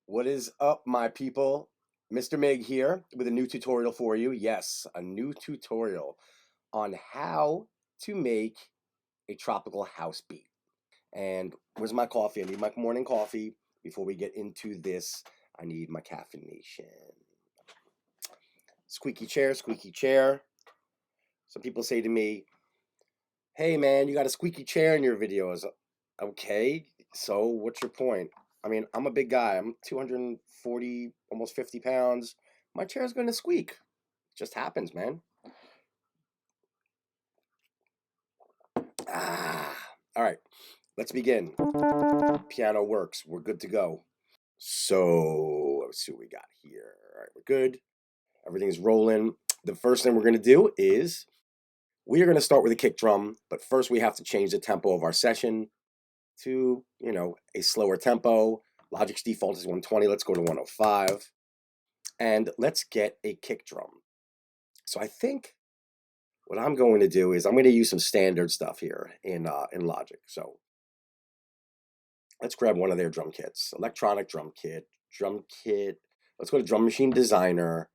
What is up, my people? Mr. Mig here with a new tutorial for you. Yes, a new tutorial on how to make a tropical house beat. And where's my coffee? I need my morning coffee. Before we get into this, I need my caffeination. Squeaky chair, squeaky chair. Some people say to me, hey man, you got a squeaky chair in your videos. Okay, so what's your point? I mean, I'm a big guy. I'm 240, almost 50 pounds. My chair's going to squeak. It just happens, man. All right, let's begin. Piano works. We're good to go. So let's see what we got here. All right, we're good. Everything's rolling. The first thing we're going to do is we are going to start with a kick drum, but first we have to change the tempo of our session to, a slower tempo. Logic's default is 120. Let's go to 105. And let's get a kick drum. So I think what I'm going to do is I'm going to use some standard stuff here in Logic. So let's grab one of their drum kits. Electronic drum kit. Let's go to Drum Machine Designer.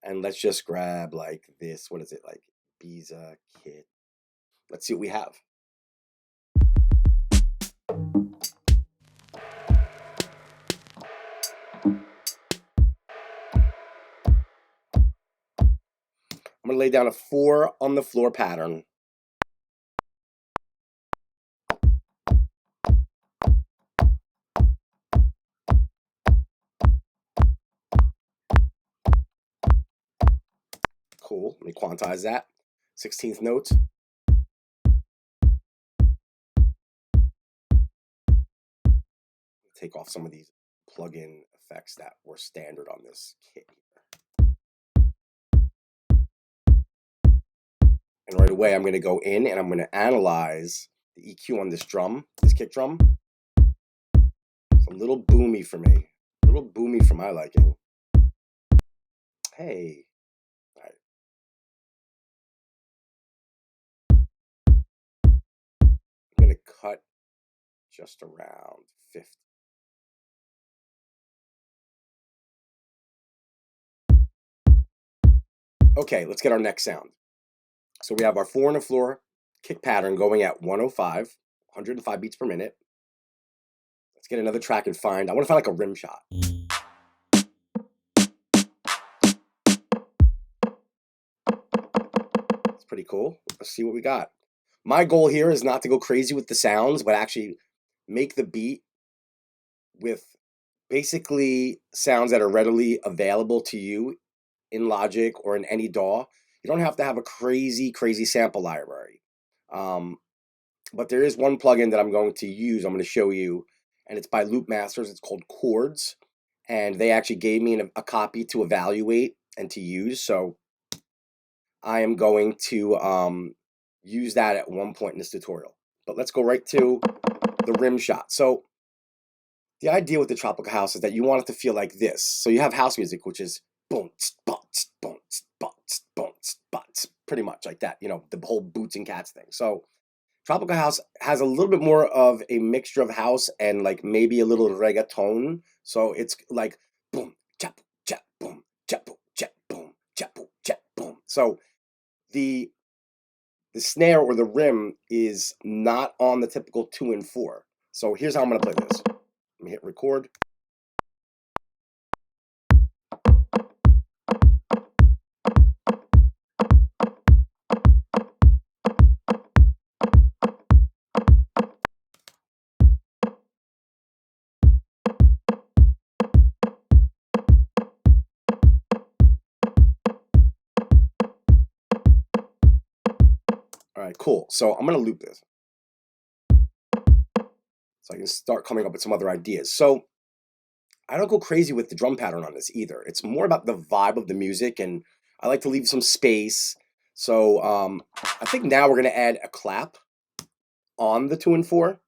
And let's just grab like this. What is it? Like Biza kit. Let's see what we have. I'm going to lay down a 4 on the floor pattern. Cool. Let me quantize that. 16th notes. Take off some of these plug-in effects that were standard on this kit here. And right away, I'm going to go in and I'm going to analyze the EQ on this drum, this kick drum. It's a little boomy for me, a little boomy for my liking. Hey. All right. I'm going to cut just around 50. Okay, let's get our next sound. So we have our 4 on the floor kick pattern going at 105, 105 beats per minute. Let's get another track and I want to find like a rim shot. It's pretty cool. Let's see what we got. My goal here is not to go crazy with the sounds, but actually make the beat with basically sounds that are readily available to you in Logic or in any DAW. You don't have to have a crazy sample library. But there is one plugin that I'm going to use. I'm going to show you, and it's by Loopmasters. It's called Chords, and they actually gave me a copy to evaluate and to use. So I am going to use that at one point in this tutorial. But let's go right to the rim shot. So the idea with the tropical house is that you want it to feel like this. So you have house music, which is boom, boom, boom, boom, boom, boom, pretty much like that. The whole boots and cats thing. So tropical house has a little bit more of a mixture of house and like maybe a little reggaeton. So it's like boom, chap, chap, boom, chap, chap, boom, chap, chap, boom. So the snare or the rim is not on the typical 2 and 4. So here's how I'm going to play this. Let me hit record. All right, cool. So I'm going to loop this so I can start coming up with some other ideas. So I don't go crazy with the drum pattern on this either. It's more about the vibe of the music, and I like to leave some space. So I think now we're going to add a clap on the 2 and 4.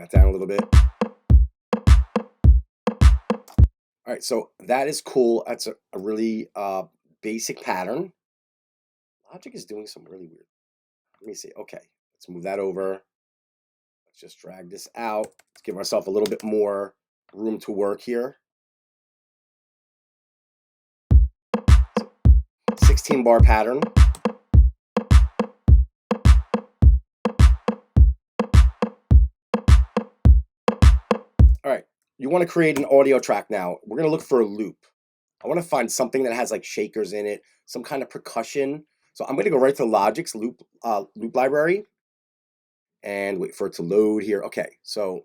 that down a little bit. All right, so that is cool. That's a really basic pattern. Logic is doing some really weird. Let me see. Okay, let's move that over. Let's just drag this out. Let's give ourselves a little bit more room to work here. 16 bar pattern. All right, you want to create an audio track now. We're going to look for a loop. I want to find something that has like shakers in it, some kind of percussion. So I'm going to go right to Logic's loop library and wait for it to load here. Okay, so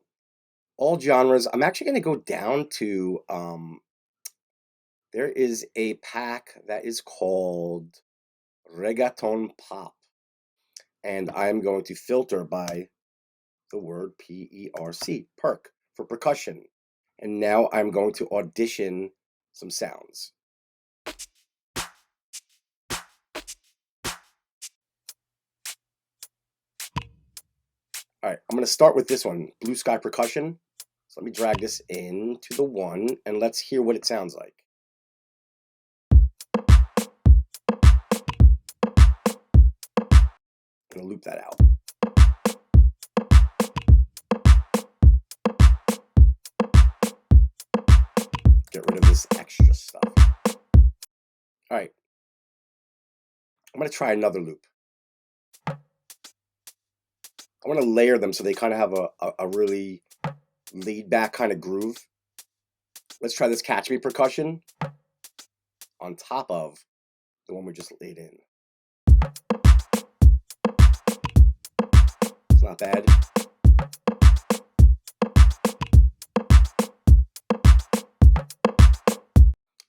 all genres. I'm actually going to go down to, there is a pack that is called Reggaeton Pop. And I'm going to filter by the word P-E-R-C, perc, for percussion. And now I'm going to audition some sounds. All right, I'm going to start with this one, Blue Sky Percussion. So let me drag this into the one, and let's hear what it sounds like. I'm going to loop that out. Get rid of this extra stuff. All right, I'm going to try another loop. I want to layer them so they kind of have a really laid back kind of groove. Let's try this Catch Me Percussion on top of the one we just laid in. It's not bad.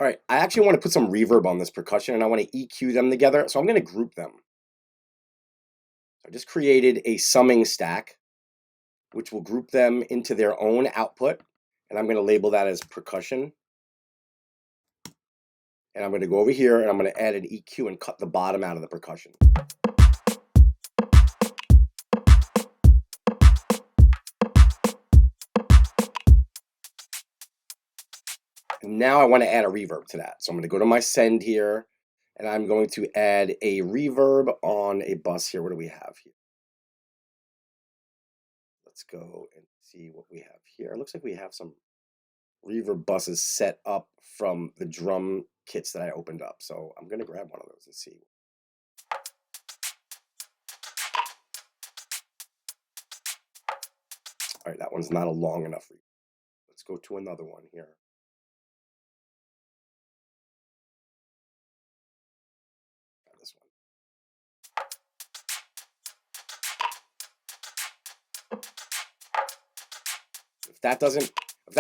All right, I actually want to put some reverb on this percussion and I want to EQ them together. So I'm going to group them. I just created a summing stack, which will group them into their own output. And I'm going to label that as percussion. And I'm going to go over here and I'm going to add an EQ and cut the bottom out of the percussion. And now I want to add a reverb to that. So I'm going to go to my send here and I'm going to add a reverb on a bus here. What do we have here? Let's go and see what we have here. It looks like we have some reverb buses set up from the drum kits that I opened up. So I'm going to grab one of those and see. All right, that one's not a long enough reverb. Let's go to another one here. Try this one. If that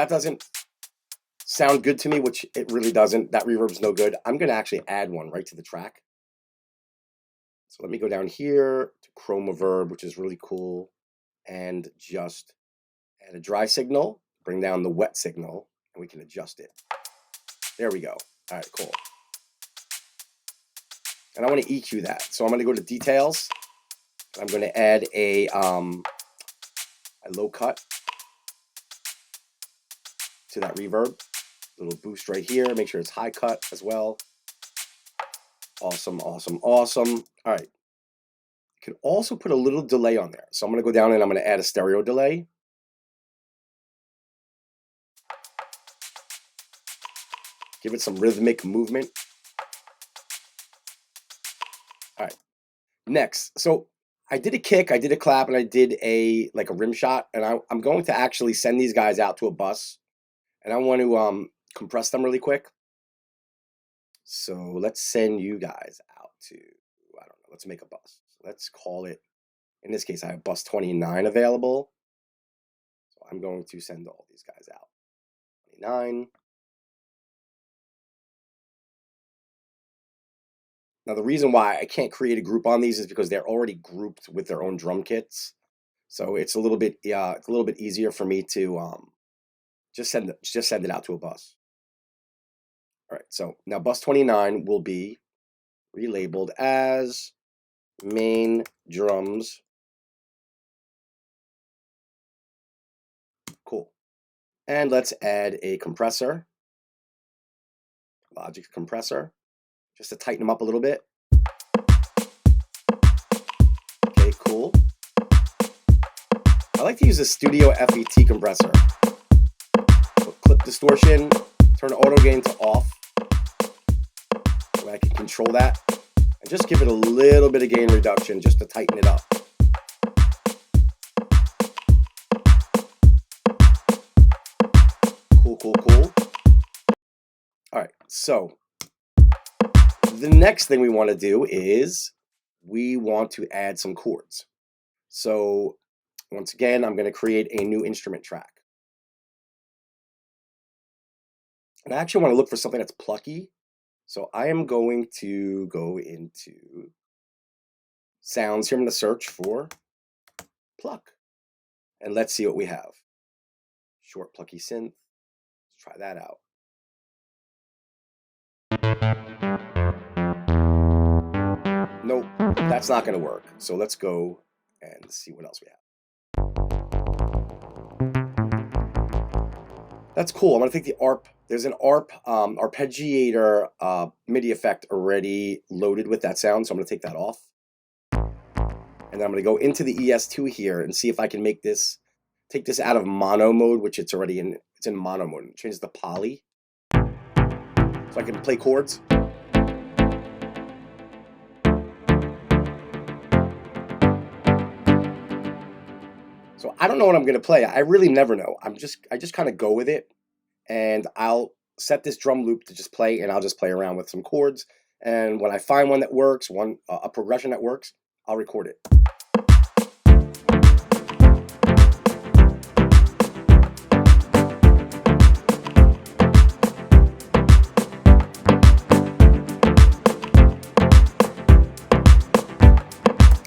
doesn't sound good to me, which it really doesn't, that reverb's no good, I'm going to actually add one right to the track. So let me go down here to Chroma Verb, which is really cool, and just add a dry signal, bring down the wet signal, and we can adjust it. There we go. All right, cool. And I want to EQ that. So I'm going to go to Details. I'm going to add a low cut to that reverb. Little boost right here. Make sure it's high cut as well. Awesome, awesome, awesome. All right. You can also put a little delay on there. So I'm going to go down and I'm going to add a stereo delay. Give it some rhythmic movement. All right. Next. So I did a kick, I did a clap, and I did a rim shot. And I'm going to actually send these guys out to a bus. And I want to compress them really quick. So let's send you guys out to, I don't know, let's make a bus. Let's call it, in this case, I have bus 29 available. So I'm going to send all these guys out. 29. Now, the reason why I can't create a group on these is because they're already grouped with their own drum kits. So it's a little bit easier for me to just send it out to a bus. All right, so now bus 29 will be relabeled as main drums And let's add a compressor, Logic compressor, just to tighten them up a little bit. Okay, cool. I like to use a Studio FET compressor. So clip distortion, turn auto gain to off. I can control that and just give it a little bit of gain reduction just to tighten it up. Cool, cool, cool. All right, so the next thing we want to do is we want to add some chords. So once again, I'm going to create a new instrument track. And I actually want to look for something that's plucky. So I am going to go into sounds here. I'm going to search for pluck. And let's see what we have. Short plucky synth. Let's try that out. Nope, that's not going to work. So let's go and see what else we have. That's cool. I'm going to take the ARP. There's an ARP arpeggiator MIDI effect already loaded with that sound. So I'm going to take that off. And then I'm going to go into the ES2 here and see if I can make this, take this out of mono mode, which it's already in, it's in mono mode. Change the poly. So I can play chords. So I don't know what I'm going to play. I really never know. I just kind of go with it, and I'll set this drum loop to just play, and I'll just play around with some chords. And when I find one that works, a progression that works, I'll record it.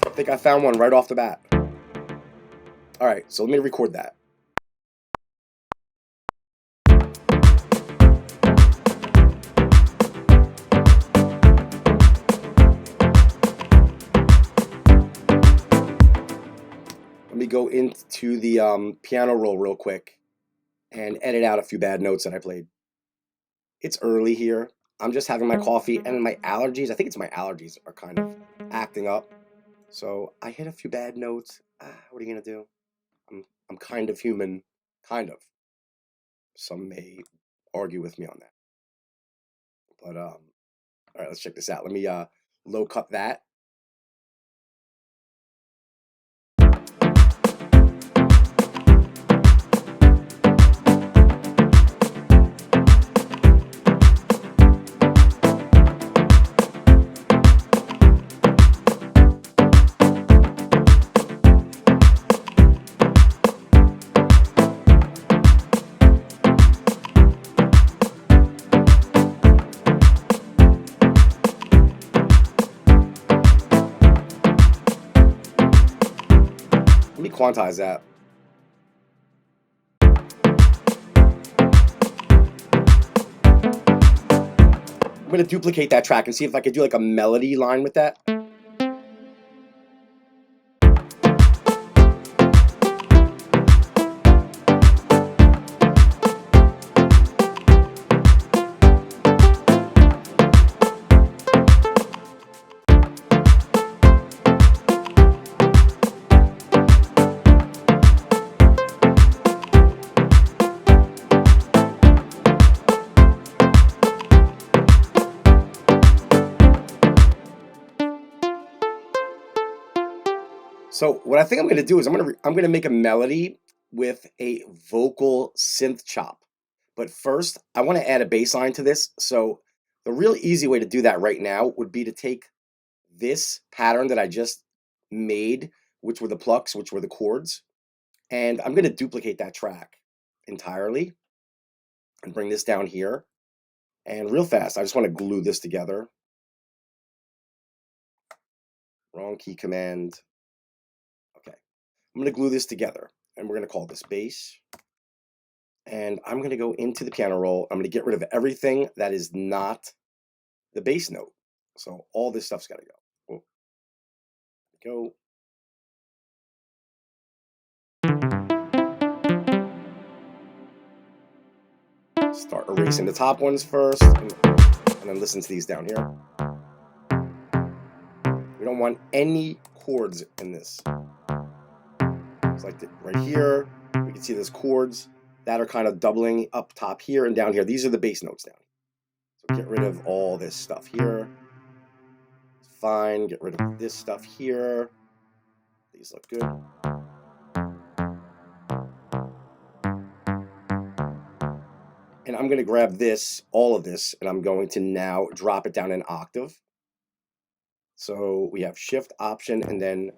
I think I found one right off the bat. All right, so let me record that. Let me go into the piano roll real quick and edit out a few bad notes that I played. It's early here. I'm just having my coffee, and my allergies, I think it's my allergies, are kind of acting up. So I hit a few bad notes. What are you gonna do? I'm kind of human, kind of. Some may argue with me on that. But all right, let's check this out. Let me low cut that. Let me quantize that. I'm going to duplicate that track and see if I could do like a melody line with that. So what I think I'm going to do is I'm going to make a melody with a vocal synth chop. But first, I want to add a bass line to this. So the real easy way to do that right now would be to take this pattern that I just made, which were the plucks, which were the chords, and I'm going to duplicate that track entirely and bring this down here. And real fast, I just want to glue this together. Wrong key command. Okay. I'm going to glue this together, and we're going to call this bass. And I'm going to go into the piano roll. I'm going to get rid of everything that is not the bass note. So all this stuff's got to go. Go. Start erasing the top ones first, and then listen to these down here. We don't want any chords in this. It's like right here, we can see there's chords that are kind of doubling up top here and down here. These are the bass notes down. So get rid of all this stuff here. It's fine. Get rid of this stuff here. These look good. And I'm going to grab this, all of this, and I'm going to now drop it down an octave. So we have Shift, Option, and then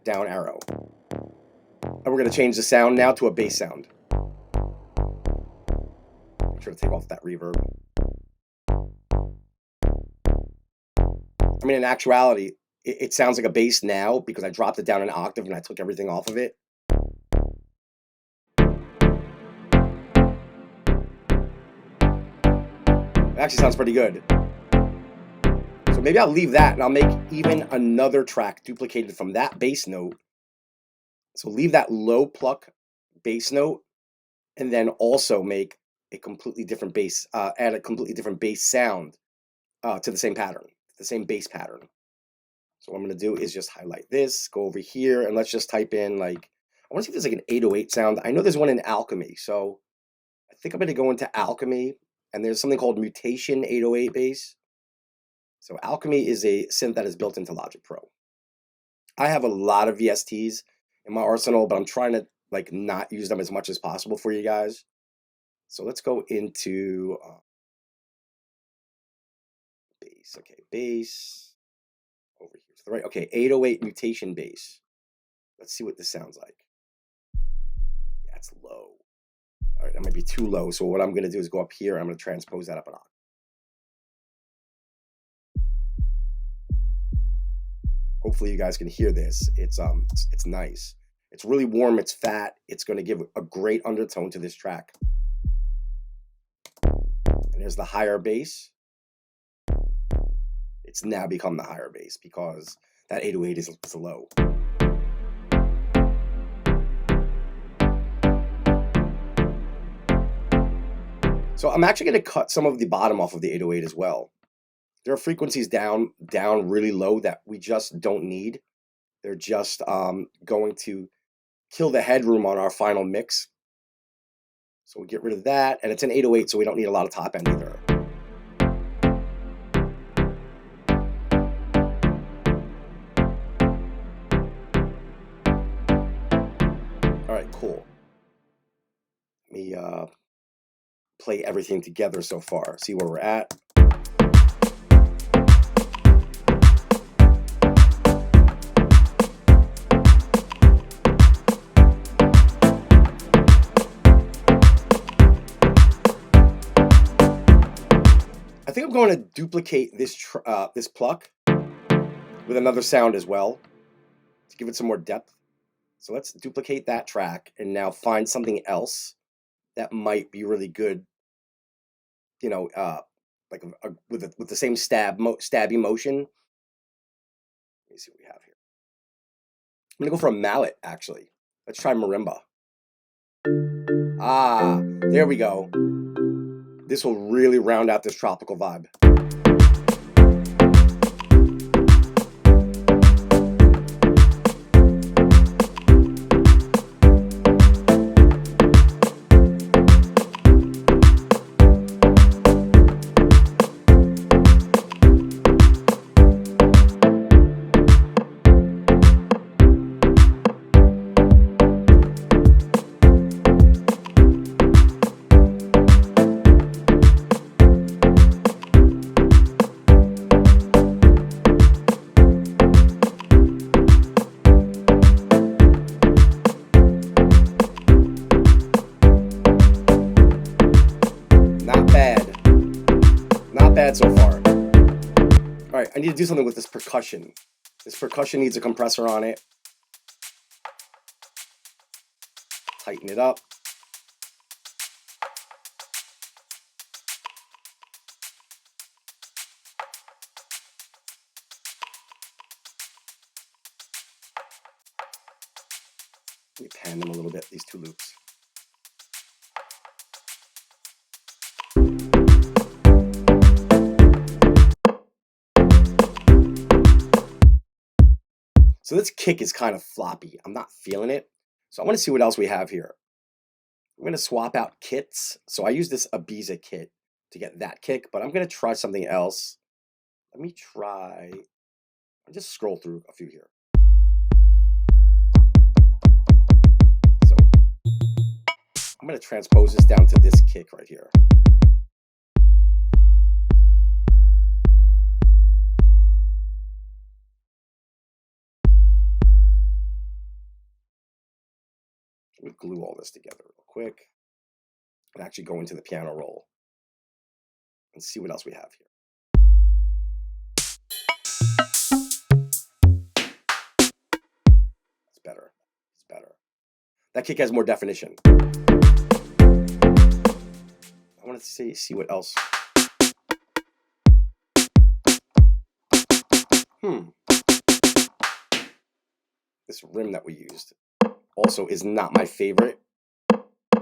down arrow. And we're going to change the sound now to a bass sound. Make sure to take off that reverb. I mean, in actuality, it sounds like a bass now because I dropped it down an octave and I took everything off of it. It actually sounds pretty good. So maybe I'll leave that and I'll make even another track duplicated from that bass note. So leave that low pluck bass note and then also make a completely different bass, add a completely different bass sound to the same pattern, the same bass pattern. So what I'm going to do is just highlight this, go over here, and let's just type in like, I want to see if there's like an 808 sound. I know there's one in Alchemy, so I think I'm going to go into Alchemy, and there's something called Mutation 808 bass. So Alchemy is a synth that is built into Logic Pro. I have a lot of VSTs in my arsenal, but I'm trying to like not use them as much as possible for you guys. So let's go into bass. Okay, bass over here to the right. Okay, 808 mutation bass. Let's see what this sounds like. Yeah, it's low. All right, that might be too low. So what I'm going to do is go up here. I'm going to transpose that up an octave. Hopefully you guys can hear this. It's nice. It's really warm. It's fat. It's going to give a great undertone to this track. And there's the higher bass. It's now become the higher bass because that 808 is low. So I'm actually going to cut some of the bottom off of the 808 as well. There are frequencies down really low that we just don't need. They're just going to kill the headroom on our final mix. So we get rid of that, and it's an 808, so we don't need a lot of top end either. All right, cool. Let me play everything together so far, see where we're at. I think I'm going to duplicate this this pluck with another sound as well to give it some more depth. So let's duplicate that track and now find something else that might be really good. You know, like with the same stabby motion. Let me see what we have here. I'm gonna go for a mallet actually. Let's try marimba. Ah, there we go. This will really round out this tropical vibe. So far. All right, I need to do something with this percussion. This percussion needs a compressor on it. Tighten it up. Let me pan them a little bit, these two loops. So this kick is kind of floppy. I'm not feeling it. So I want to see what else we have here. I'm going to swap out kits. So I use this Ibiza kit to get that kick, but I'm going to try something else. Let me try, I'll just scroll through a few here. So I'm going to transpose this down to this kick right here. Let me glue all this together real quick and actually go into the piano roll and see what else we have here. It's better. It's better. That kick has more definition. I want to see what else. This rim that we used also is not my favorite. Let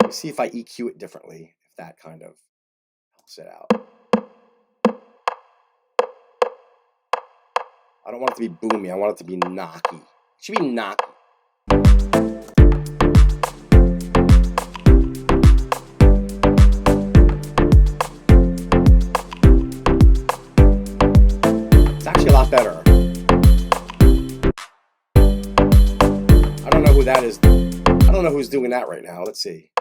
me see if I EQ it differently, if that kind of helps it out. I don't want it to be boomy, I want it to be knocky. It should be knocky. It's actually a lot better. I don't know who that is. I don't know who's doing that right now. Let's see.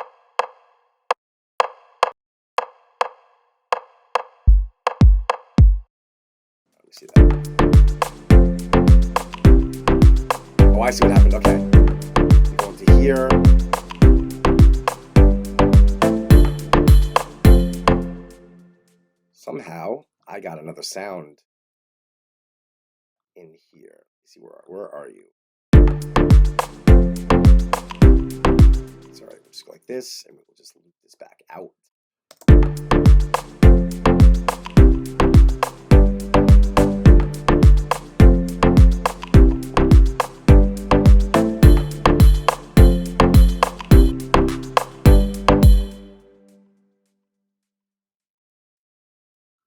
Let me see that. Oh, I see what happened. Okay. Go into here. Somehow, I got another sound in here. Let's see, where are you? It's all right. We'll just go like this, and we'll just loop this back out.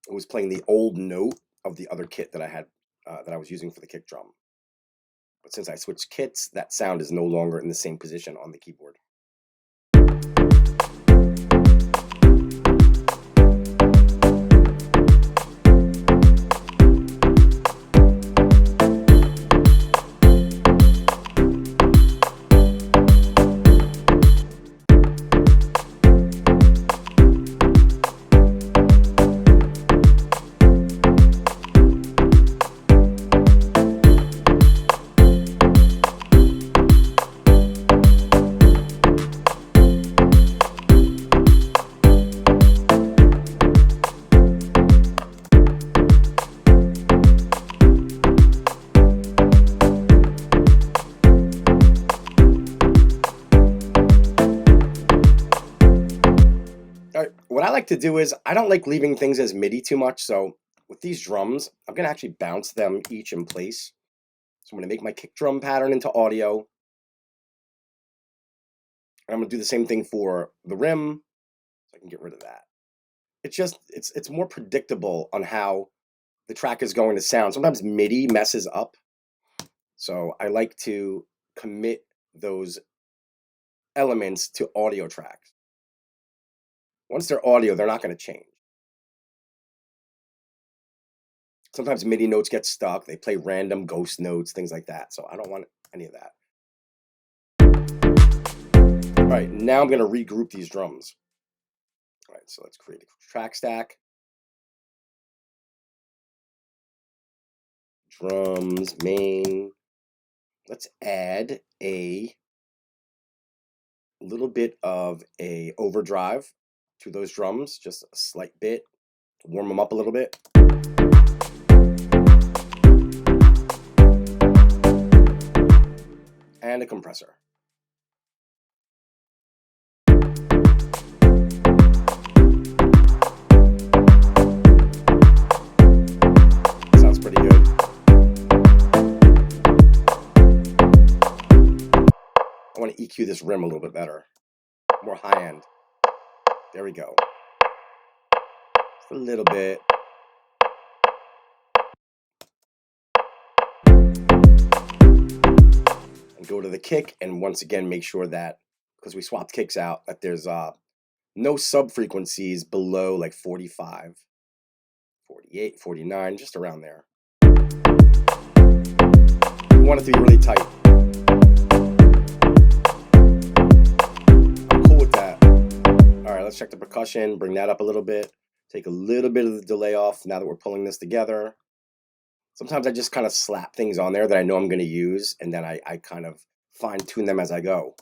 It was playing the old note of the other kit that I had, that I was using for the kick drum. But since I switched kits, that sound is no longer in the same position on the keyboard. What I like to do is, I don't like leaving things as MIDI too much, so with these drums, I'm going to actually bounce them each in place. So I'm going to make my kick drum pattern into audio. And I'm going to do the same thing for the rim, so I can get rid of that. It's just, it's more predictable on how the track is going to sound. Sometimes MIDI messes up, so I like to commit those elements to audio tracks. Once they're audio, they're not going to change. Sometimes MIDI notes get stuck. They play random ghost notes, things like that. So I don't want any of that. All right, now I'm going to regroup these drums. All right, so let's create a track stack. Drums, main. Let's add a little bit of a overdrive to those drums, just a slight bit to warm them up a little bit. And a compressor. Sounds pretty good. I want to EQ this rim a little bit better, more high end. There we go. a little bit. And go to the kick, and once again make sure that, because we swapped kicks out, that there's no sub frequencies below like 45, 48, 49, just around there. You want it to be really tight. I'm cool with that. All right, let's check the percussion, bring that up a little bit, take a little bit of the delay off now that we're pulling this together. Sometimes I just kind of slap things on there that I know I'm going to use, and then I kind of fine tune them as I go.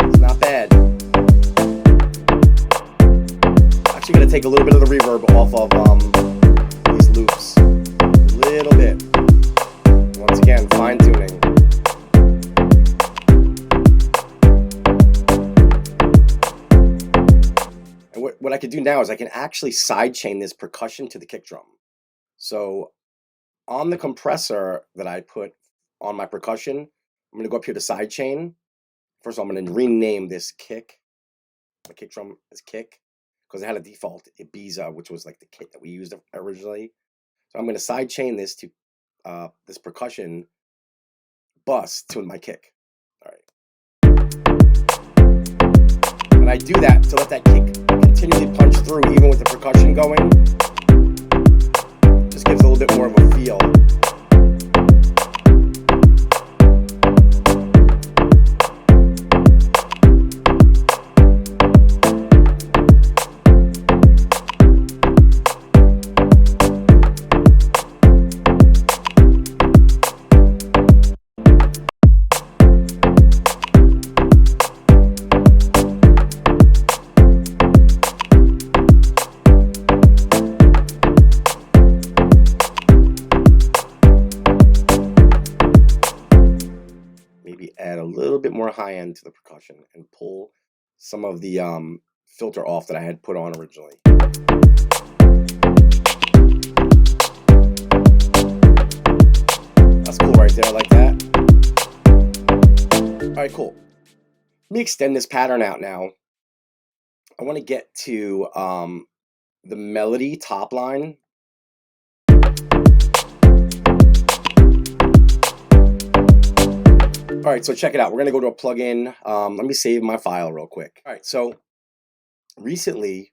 It's not bad. Actually going to take a little bit of the reverb off of these loops. A little bit. Once again, fine tuning. What I could do now is I can actually sidechain this percussion to the kick drum. So on the compressor that I put on my percussion, I'm going to go up here to sidechain. First of all, I'm going to rename this kick. My kick drum is kick because it had a default Ibiza, which was like the kit that we used originally. So I'm going to sidechain this to this percussion bus to my kick. All right. And I do that to let that kick continually punch through even with the percussion going. Just gives a little bit more of a feel. Add a little bit more high end to the percussion and pull some of the filter off that I had put on originally. That's cool right there, like that. All right, cool. Let me extend this pattern out now. I want to get to the melody top line. All right, so check it out. We're going to go to a plugin. Let me save my file real quick. All right, so recently,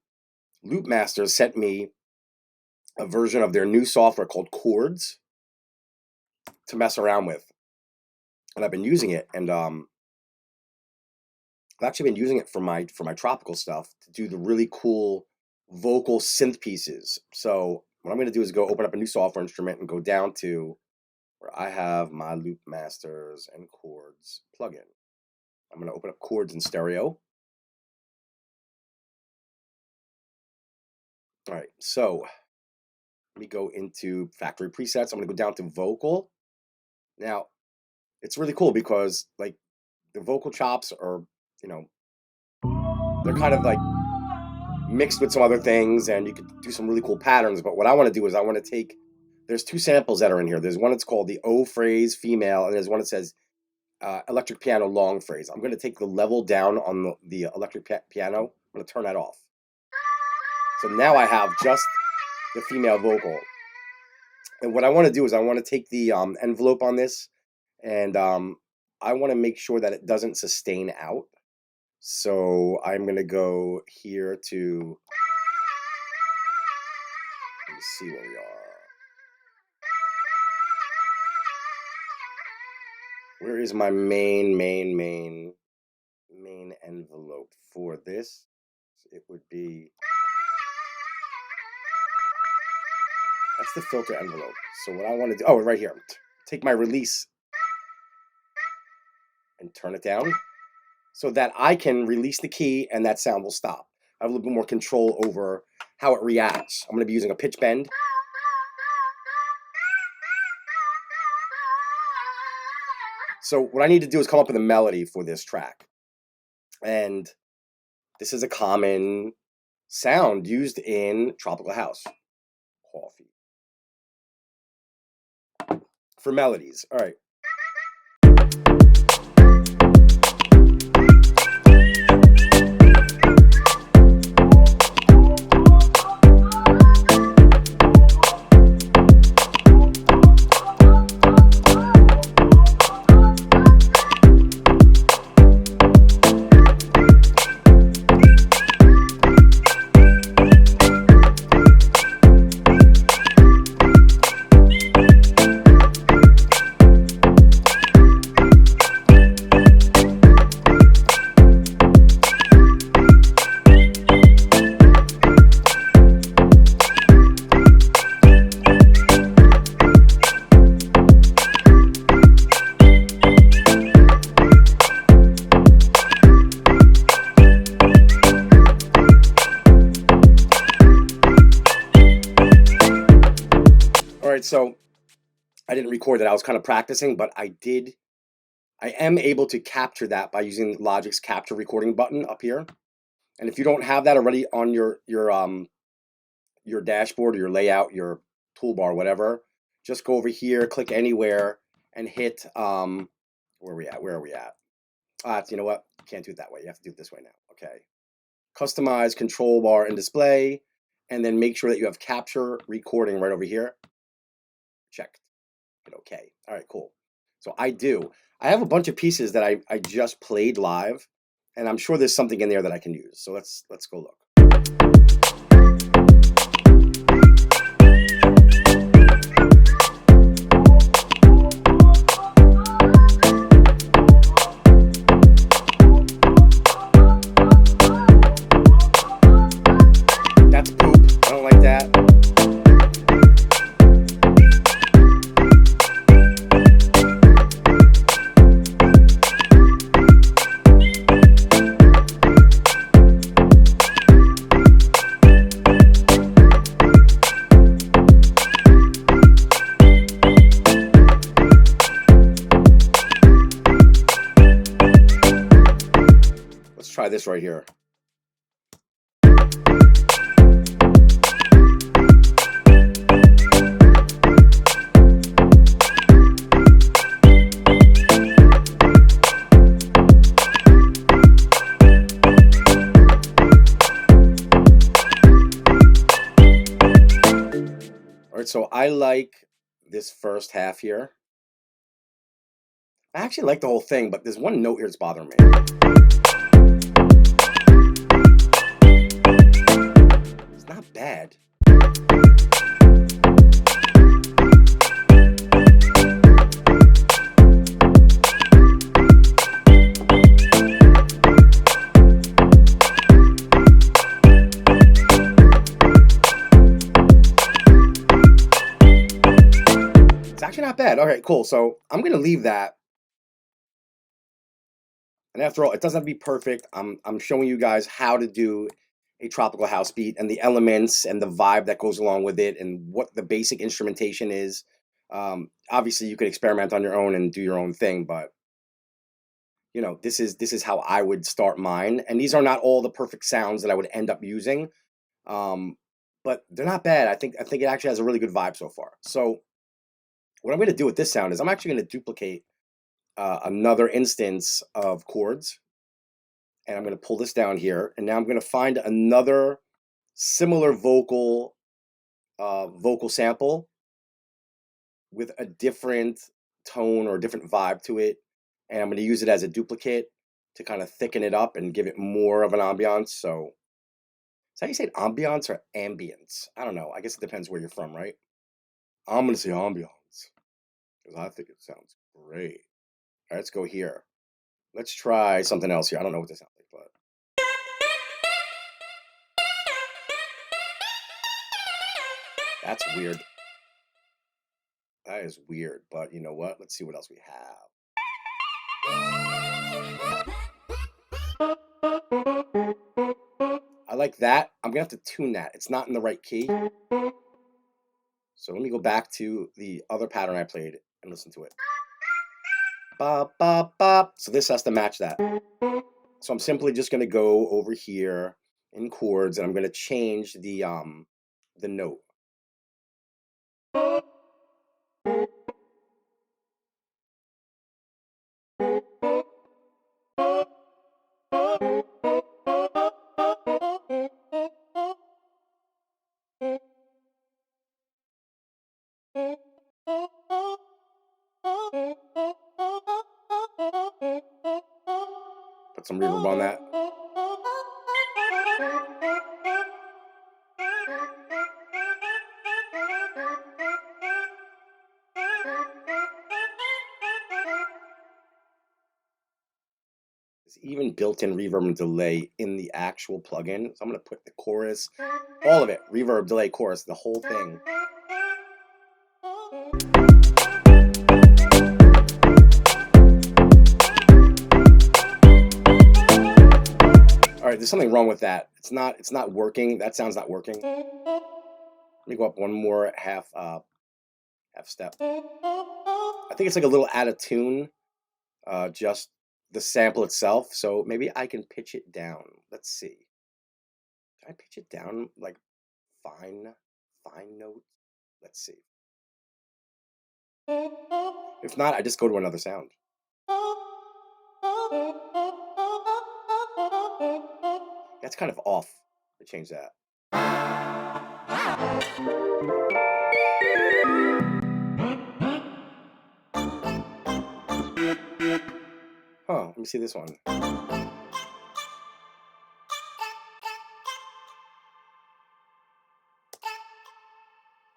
Loopmasters sent me a version of their new software called Chords to mess around with. And I've been using it, and I've actually been using it for my tropical stuff to do the really cool vocal synth pieces. So what I'm going to do is go open up a new software instrument and go down to where I have my Loopmasters and Chords plugin. I'm going to open up Chords in stereo. All right, so let me go into factory presets. I'm going to go down to vocal. Now, it's really cool because like the vocal chops are, you know, they're kind of like mixed with some other things, and you could do some really cool patterns. But what I want to do is I want to take, there's two samples that are in here. There's one that's called the O phrase female, and there's one that says electric piano long phrase. I'm going to take the level down on the electric piano. I'm going to turn that off. So now I have just the female vocal. And what I want to do is I want to take the envelope on this, and I want to make sure that it doesn't sustain out. So I'm going to go here to, let me see where we are. Where is my main envelope for this? It would be, that's the filter envelope. So what I want to do, oh, right here. Take my release and turn it down so that I can release the key and that sound will stop. I have a little bit more control over how it reacts. I'm going to be using a pitch bend. So what I need to do is come up with a melody for this track. And this is a common sound used in tropical house. Coffee. For melodies. All right. I didn't record that. I was kind of practicing, but I am able to capture that by using Logic's capture recording button up here. And if you don't have that already on your dashboard or your layout, your toolbar, whatever, just go over here, click anywhere, and hit where are we at? Where are we at? You know what? Can't do it that way. You have to do it this way now. Okay. Customize control bar and display, and then make sure that you have capture recording right over here. Checked. Hit OK. All right, cool. So I have a bunch of pieces that I just played live, and I'm sure there's something in there that I can use. So let's go look. That's poop. I don't like that. Let's try this right here. All right, so I like this first half here. I actually like the whole thing, but there's one note here that's bothering me. It's not bad. It's actually not bad. All right, cool. So I'm going to leave that. And after all, it doesn't have to be perfect. I'm showing you guys how to do a tropical house beat and the elements and the vibe that goes along with it and what the basic instrumentation is. Obviously, you could experiment on your own and do your own thing, but you know, this is how I would start mine. And these are not all the perfect sounds that I would end up using, but they're not bad. I think it actually has a really good vibe so far. So what I'm going to do with this sound is I'm actually going to duplicate another instance of Chords, and I'm going to pull this down here, and now I'm going to find another similar vocal sample with a different tone or a different vibe to it, and I'm going to use it as a duplicate to kind of thicken it up and give it more of an ambiance. So is that how you say it, ambiance or ambience? I don't know. I guess it depends where you're from, right? I'm going to say ambiance because I think it sounds great. All right, let's go here. Let's try something else here. I don't know what this sounds like, but that's weird. That is weird, but you know what? Let's see what else we have. I like that. I'm going to have to tune that. It's not in the right key. So let me go back to the other pattern I played and listen to it. Bop, bop, bop. So this has to match that. So I'm simply just going to go over here in Chords, and I'm going to change the note. Put some reverb on that. There's even built-in reverb and delay in the actual plugin. So I'm going to put the chorus, all of it, reverb, delay, chorus, the whole thing. All right, there's something wrong with that. It's not working. That sound's not working. Let me go up one more half F step. I think it's like a little out of tune, just the sample itself. So maybe I can pitch it down. Let's see. Can I pitch it down like fine notes? Let's see. If not, I just go to another sound. That's kind of off. I change that. Huh, let me see this one.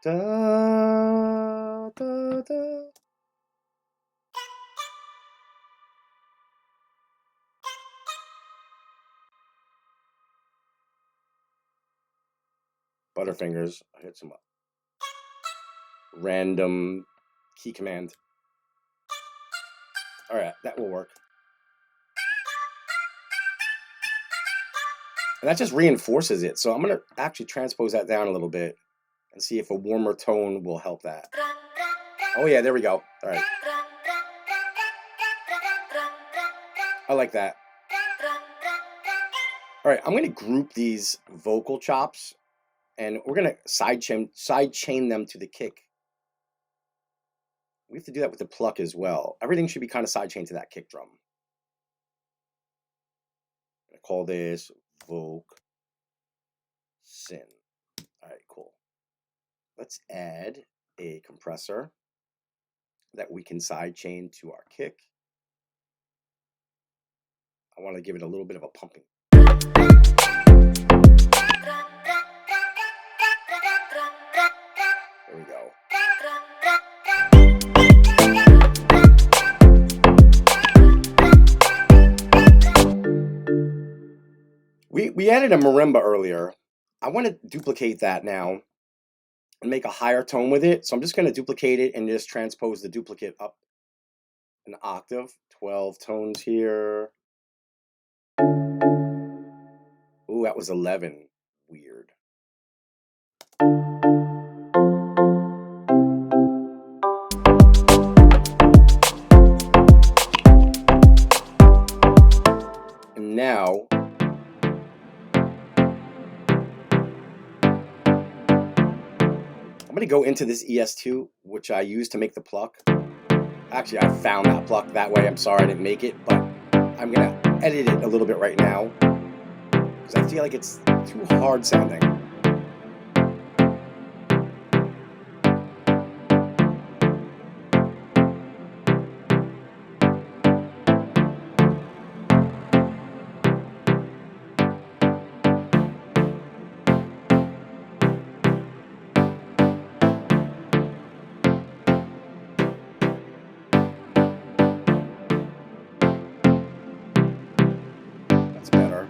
Da, da, da. Butterfingers. I hit some random key command. All right, that will work. And that just reinforces it. So I'm going to actually transpose that down a little bit and see if a warmer tone will help that. Oh yeah, there we go. All right. I like that. All right, I'm going to group these vocal chops and we're going to side chain them to the kick. We have to do that with the pluck as well. Everything should be kind of side chained to that kick drum. I'm going to call this Voc Syn. All right, cool. Let's add a compressor that we can side chain to our kick. I want to give it a little bit of a pumping. There we go. We added a marimba earlier. I want to duplicate that now and make a higher tone with it. So I'm just going to duplicate it and just transpose the duplicate up an octave. 12 tones here. Ooh, that was 11. Weird. And now I'm going to go into this ES2, which I used to make the pluck. Actually, I found that pluck that way. I'm sorry I didn't make it, but I'm going to edit it a little bit right now because I feel like it's too hard sounding. That's better.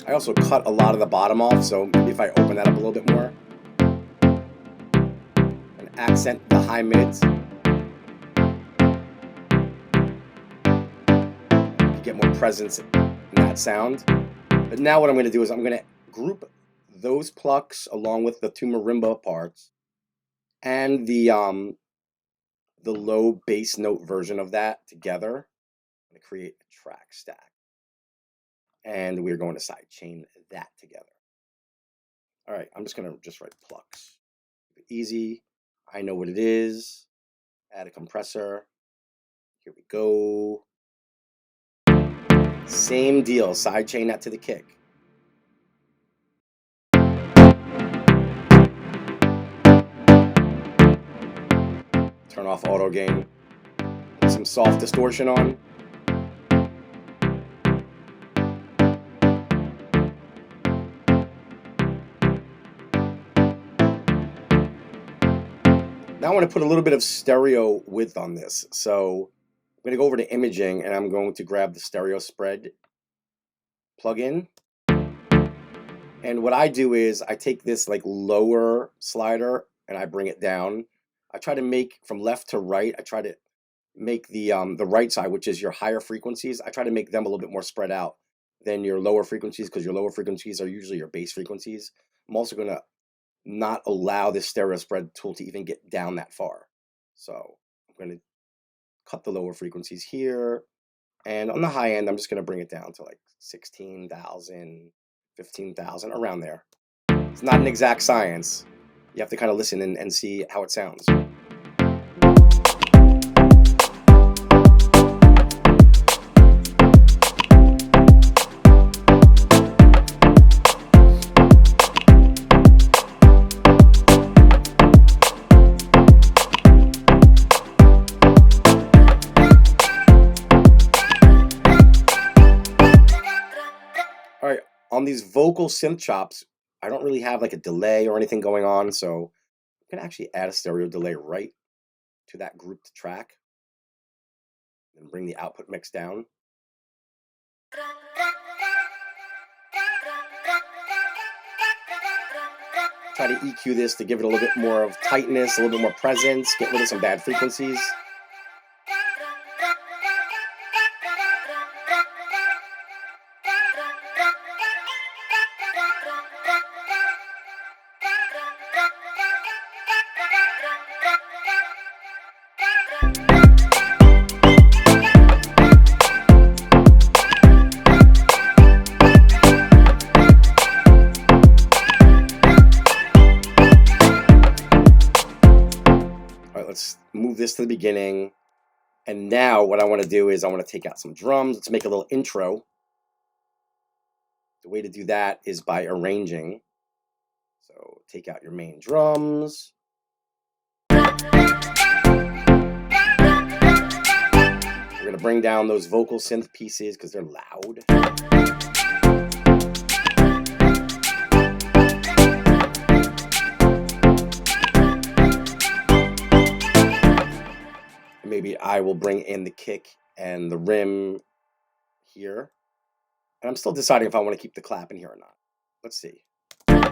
I also cut a lot of the bottom off, so maybe if I open that up a little bit more and accent the high mids, you get more presence in that sound. But now what I'm going to do is I'm going to group those plucks along with the two marimba parts and the low bass note version of that together. I'm going to create a track stack. And we're going to side chain that together. All right, I'm just going to just write plucks. Easy. I know what it is. Add a compressor. Here we go. Same deal. Side chain that to the kick. Turn off auto gain. Put some soft distortion on. Now I want to put a little bit of stereo width on this. So going to go over to imaging, and I'm going to grab the stereo spread plugin. And what I do is I take this like lower slider and I bring it down. I try to make from left to right. I try to make the right side, which is your higher frequencies. I try to make them a little bit more spread out than your lower frequencies, because your lower frequencies are usually your bass frequencies. I'm also going to not allow this stereo spread tool to even get down that far. So I'm going to cut the lower frequencies here. And on the high end, I'm just going to bring it down to like 16,000, 15,000, around there. It's not an exact science. You have to kind of listen and see how it sounds. All right, on these vocal synth chops, I don't really have like a delay or anything going on, so I'm going to actually add a stereo delay right to that grouped track and bring the output mix down. Try to EQ this to give it a little bit more of tightness, a little bit more presence, get rid of some bad frequencies. Let's move this to the beginning. And now what I want to do is I want to take out some drums. Let's make a little intro. The way to do that is by arranging. So take out your main drums. We're going to bring down those vocal synth pieces because they're loud. Maybe I will bring in the kick and the rim here. And I'm still deciding if I want to keep the clap in here or not. Let's see. I'm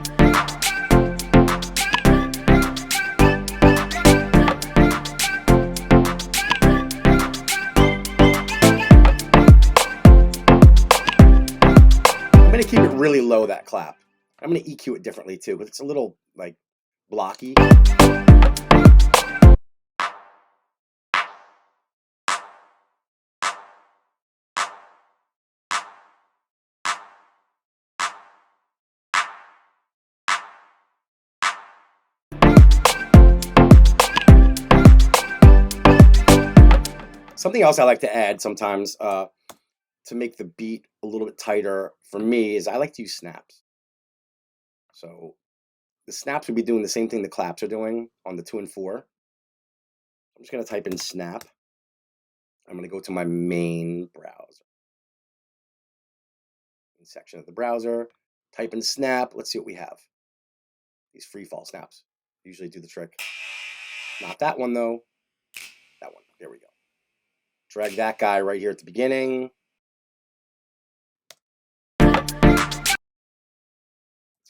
going to keep it really low, that clap. I'm going to EQ it differently too, because it's a little like blocky. Something else I like to add sometimes to make the beat a little bit tighter for me is I like to use snaps. So the snaps would be doing the same thing the claps are doing on the 2 and 4. I'm just going to type in snap. I'm going to go to my main browser. Section of the browser, type in snap. Let's see what we have. These free fall snaps usually do the trick. Not that one though. That one. There we go. Drag that guy right here at the beginning. Let's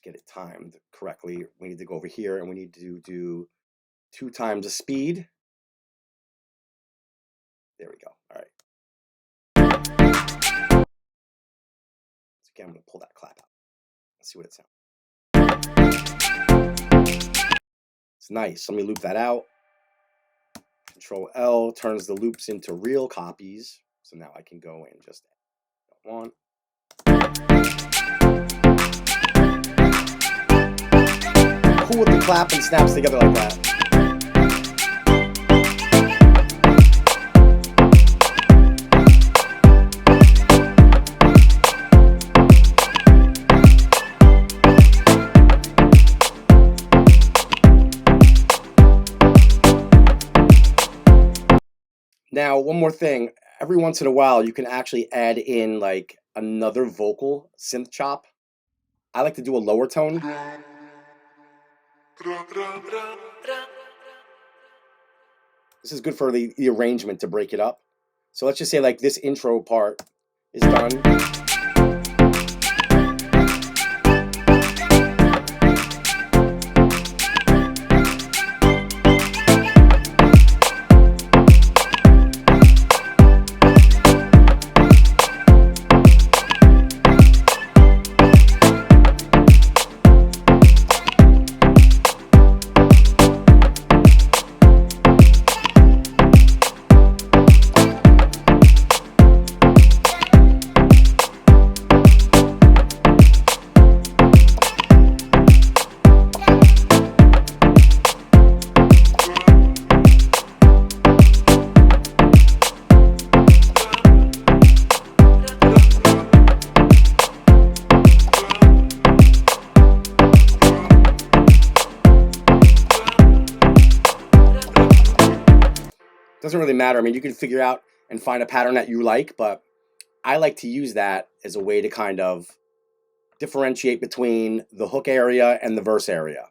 get it timed correctly. We need to go over here and we need to do 2 times the speed. There we go. All right. So again, I'm going to pull that clap out. Let's see what it sounds. It's nice. Let me loop that out. Control L turns the loops into real copies. So now I can go and just add one. Cool with the clap and snaps together like that. Now, one more thing. Every once in a while, you can actually add in like another vocal synth chop. I like to do a lower tone. This is good for the arrangement to break it up. So let's just say like this intro part is done. Doesn't really matter. I mean, you can figure out and find a pattern that you like, but I like to use that as a way to kind of differentiate between the hook area and the verse area.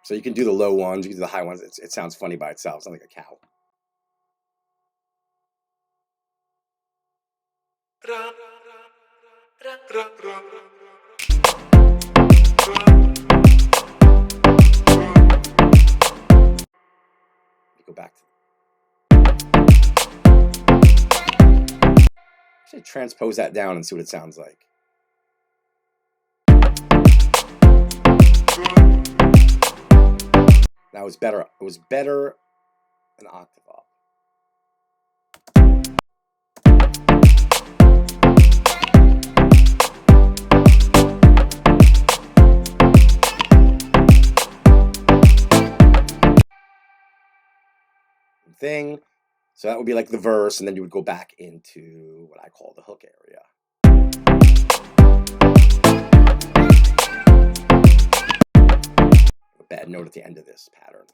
So you can do the low ones, you can do the high ones. It sounds funny by itself. It's not like a cow. Go back to. Actually, transpose that down and see what it sounds like. That was better. It was better an octave up. Thing. So that would be like the verse, and then you would go back into what I call the hook area. A bad note at the end of this pattern.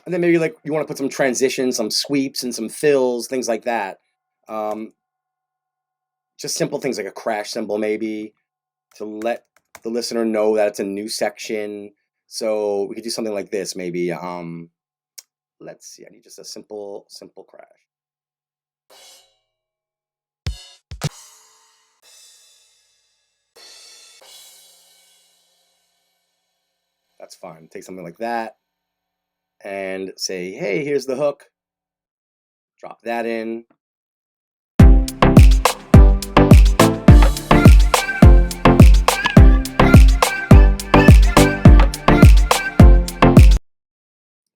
And then maybe like you want to put some transitions, some sweeps, and some fills, things like that. Just simple things like a crash cymbal maybe to let the listener know that it's a new section. So we could do something like this maybe. Let's see, I need just a simple crash. That's fine. Take something like that and say, hey, here's the hook. Drop that in.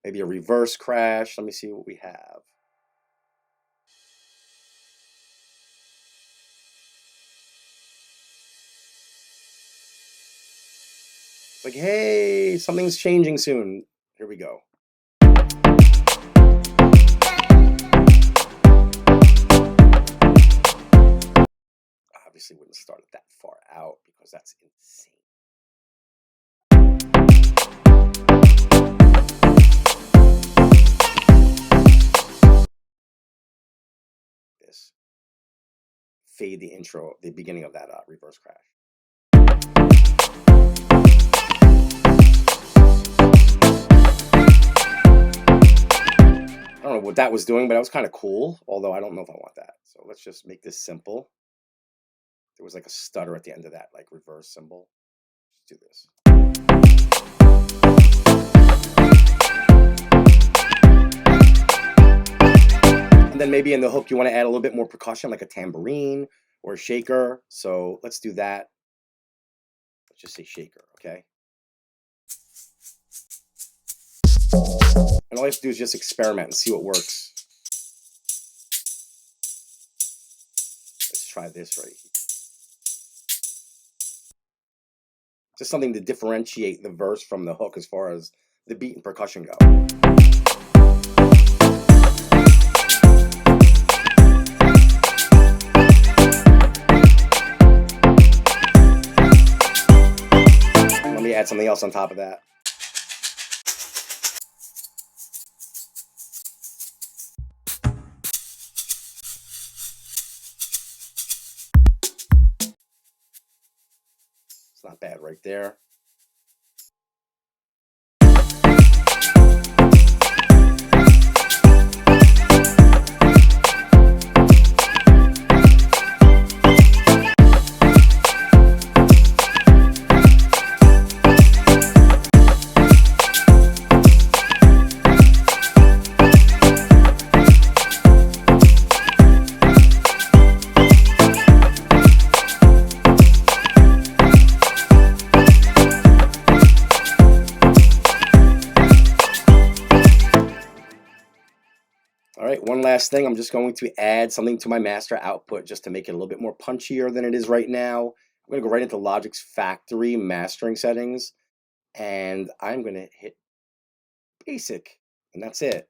Maybe a reverse crash. Let me see what we have. It's like, hey, something's changing soon. Here we go. Obviously wouldn't start it that far out because that's insane. This. Fade the intro, the beginning of that reverse crash. I don't know what that was doing, but that was kind of cool, although I don't know if I want that. So let's just make this simple. There was like a stutter at the end of that, like reverse cymbal. Let's do this. And then maybe in the hook, you want to add a little bit more percussion, like a tambourine or a shaker. So let's do that. Let's just say shaker, okay? And all you have to do is just experiment and see what works. Let's try this right here. Just something to differentiate the verse from the hook as far as the beat and percussion go. Let me add something else on top of that. It's not bad right there. All right, one last thing. I'm just going to add something to my master output just to make it a little bit more punchier than it is right now. I'm going to go right into Logic's factory mastering settings, and I'm going to hit basic, and that's it.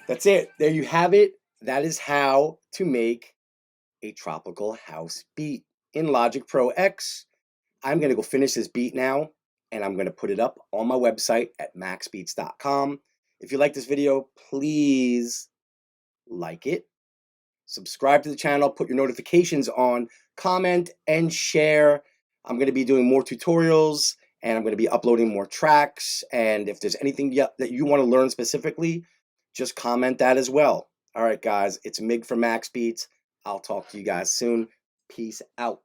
That's it. There you have it. That is how to make a tropical house beat in Logic Pro X. I'm going to go finish this beat now, and I'm going to put it up on my website at MaxxBeats.com. If you like this video, please like it, subscribe to the channel, put your notifications on, comment, and share. I'm going to be doing more tutorials, and I'm going to be uploading more tracks. And if there's anything that you want to learn specifically, just comment that as well. All right, guys, it's Mig from MaxxBeats. I'll talk to you guys soon. Peace out.